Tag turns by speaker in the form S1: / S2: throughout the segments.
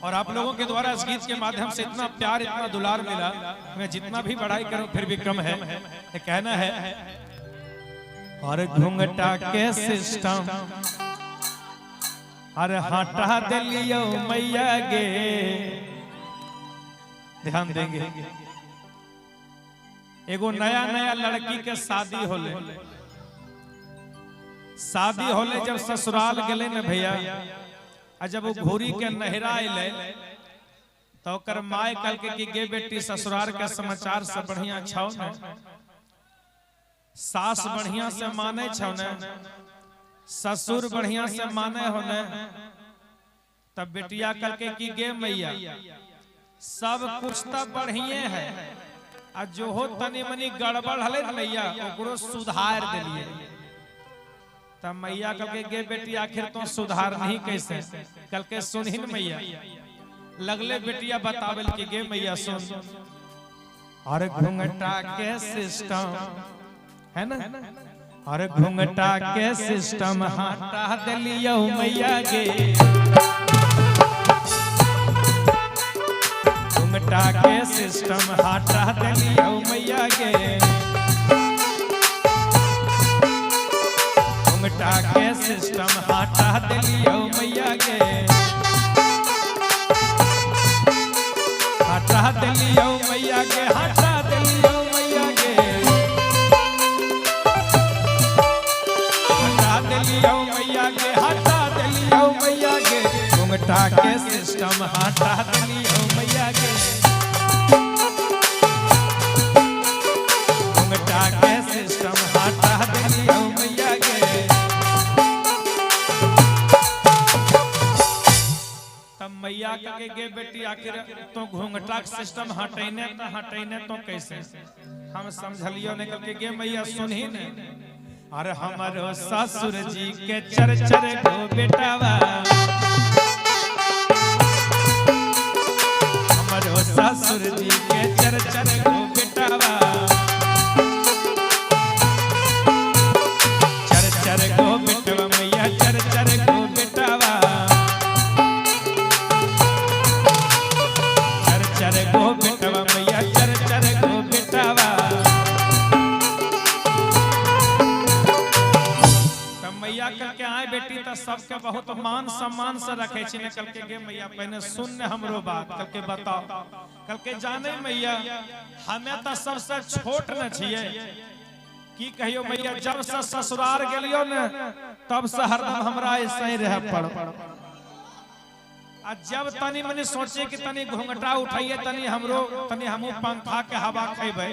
S1: और आप लोगों के द्वारा इस गीत के माध्यम से इतना प्यार इतना दुलार मिला, मैं जितना भी बढ़ाई करूं फिर भी कम है। ये कहना है और घूंघटा के सिस्टम अरे हटा दिलियो मैया गे। ध्यान देंगे, एगो नया नया लड़की के शादी होले, शादी होले जब ससुराल गले न भैया, जब वो घोरी के नहरा अले तो कर माय कल के कि गे बेटी ससुराल के समाचार से बढ़िया छौ न, सास बढ़िया से माने छौ न, ससुर बढ़िया से माने हो न। तब बेटिया कल के कि गे मैया सब कुछ तो बढ़िया है, आ जो हो तनी मनी गड़बड़ हले मैया ओकरो सुधार दिलिए। तब मैया कल के गे बेटी आखिर तो सुधार नहीं कैसे, कल के सुनहिन मैया लगले बेटिया बतावल कि गे मैया सुन, और घूंघटा के सिस्टम है ना, और घूंघटा के सिस्टम हटा दिलियो मैया गे। घूंघटा के सिस्टम हटा दिलियो मैया गे। घूंघटा के सिस्टम हटा दिलियो मैया गे। हटा दिलियो मैया गे, हटा दिलियो मैया गे। हटा दिलियो मैया गे, हटा दिलियो मैया गे। घूंघटा के सिस्टम हटा दिलियो मैया गे। घूंघटा के सिस्टम हटा दिलियो मैया गे। मैया के गे बेटी आखिर तो घूंघटा के सिस्टम हटैने तो कैसे हम समझलियो ने के गे मैया सुनही ने, अरे हमारो ससुर जी के चरचर गो बेटावा, हमारो ससुर जी के चरचर गो बेटावा, चरचर गो बेटवा मैया चरचर गो बेटावा। चर गो बेटवा मैया चर चर गो बेटवा। तब मैया कल के आए बेटी तो सबके बहुत मान सम्मान से रखे छी। कल के गे मैया पहले सुन हमरो बात, कल के बताओ, कल के जाने मैया हमें तो सबसे छोट न छिए की कहियो मैया, जब से ससुराल गेलियो न तब से हरदम हमरा ऐसे ही रह पड़। जब तनी मनी सोचे कि तनी घूंघटा उठाइए, तनी हमरो तनी हमू पंखा के हवा खेबे,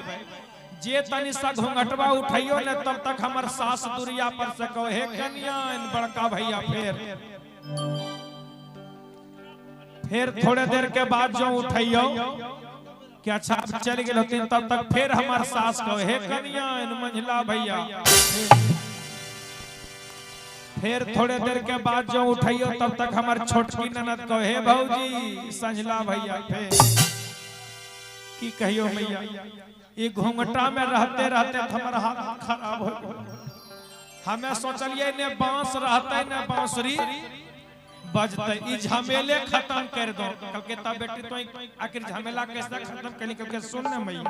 S1: जे तनी सा घूंघटवा उठाइयो ने तब तक हमर सास दुरिया पर से कहो हे कन्या बड़का भैया। फिर थोड़े देर के बाद जो उठाइयो कि अच्छा चल गए होती, तब तक फिर हमार सास कहो हे कन्या मंझला भैया। फिर थोड़े देर के बाद जो उठाइयो तब तक हमारे छोटकी ननद कहो हे भौजी संझला भैया। फिर की कहियो मैया, ये घूंघटा में रहते रहते हमारा हाथ खराब हो गया। हमें सोचलिए ने बांस रहते ने बांसुरी बजते, ई झमेले खत्म कर दो। कल के तब बेटी तो आखिर झमेला कैसे खत्म करी, कल के सुन न मैया,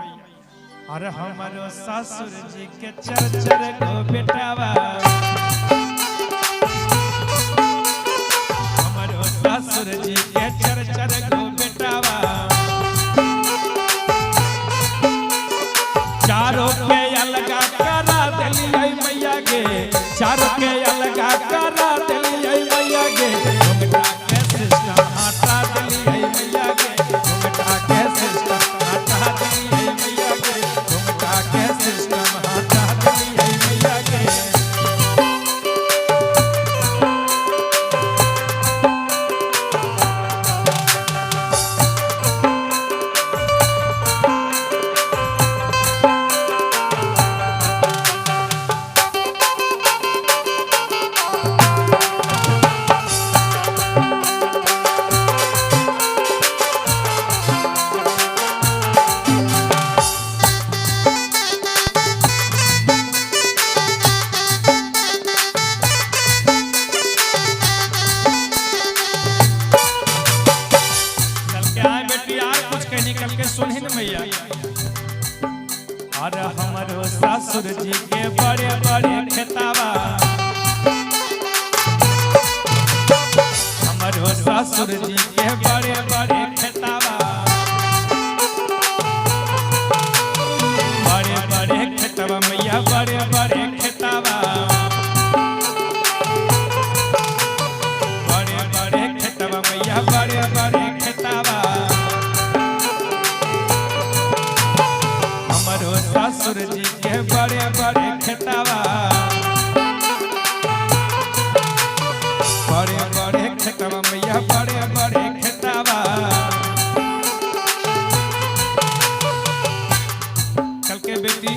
S1: अरे हमारो ससुर जी के चरचर गो बेटावा, ससुर जी के चरचर गो बेटावा। चारों के अलगा करा दिलियो मैया गे, चारों के अलगा करा दिलियो मैया गे। घूंघटा के सिस्टम हटा दिलियो मैया गे। घूंघटा के सिस्टम हटा दिलियो मैया गे। घूंघटा के सिस्टम हटा दिलियो मैया गे। ससुर जी के बड़े बड़े खेतावा हमारो ससुर जी के बड़े बड़े खेतावा बड़े बड़े खेतवा मैया बड़े बड़े खेतावा बड़े बड़े खेतवा मैया बड़े बड़े खेतावा हमारो ससुर जी के बड़े बड़े खेतावा बड़े बड़े खेतवा मैया बड़े बड़े खेतावा कल के बेटी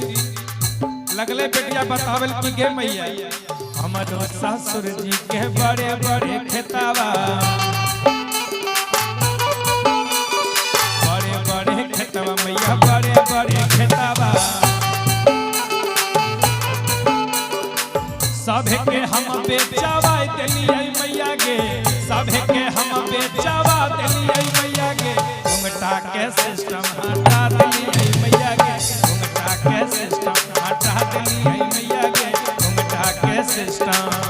S1: लगले बेटिया बतावल की गे मैया हमारो ससुर जी के बड़े बड़े खेतावा बड़े बड़े खेतवा मैया बड़े बड़े खेतावा सभे के हम बेचावा दिलियै मैया गे सभे के हम बेचावा दिलियै मैया गे घुंघटा के सिस्टम हटा दिलियै मैया गे घुंघटा के सिस्टम हटा दिलियै मैया गे घुंघटा के सिस्टम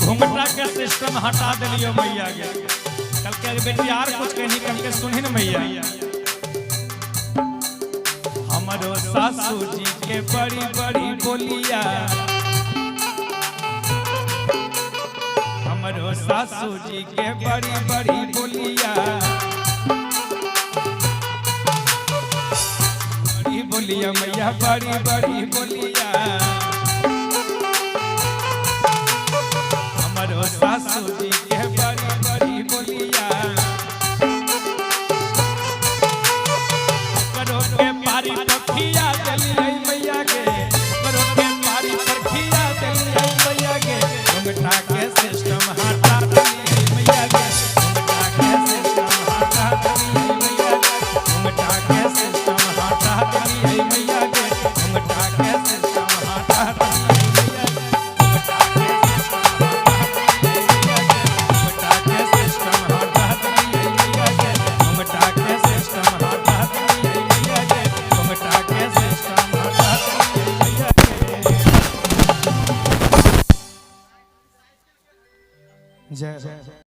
S1: घुंघटा के सिस्टम हटा दिलियो मैया गे कल के बेटी यार कुछ कहनी कल के सुनी न मैया हमारो सासू जी के बड़ी बड़ी बोलिया हमारो सासू जी के बड़ी बड़ी बोलिया बड़ी बोलिया मैया बड़ी बड़ी बोलिया हमारो सासू जी के बड़ी बड़ी बोलिया करो के मारी पखिया दिलियै मैया गे करो के मारी पखिया दिलियै मैया गे घुंघटा के सिस्टम हटा दिलियै मैया गे घुंघटा के सिस्टम हटा दिलियै मैया गे घुंघटा के सिस्टम हटा दिलियै मैया गे घुंघटा के सिस्टम हटा दिलियै जय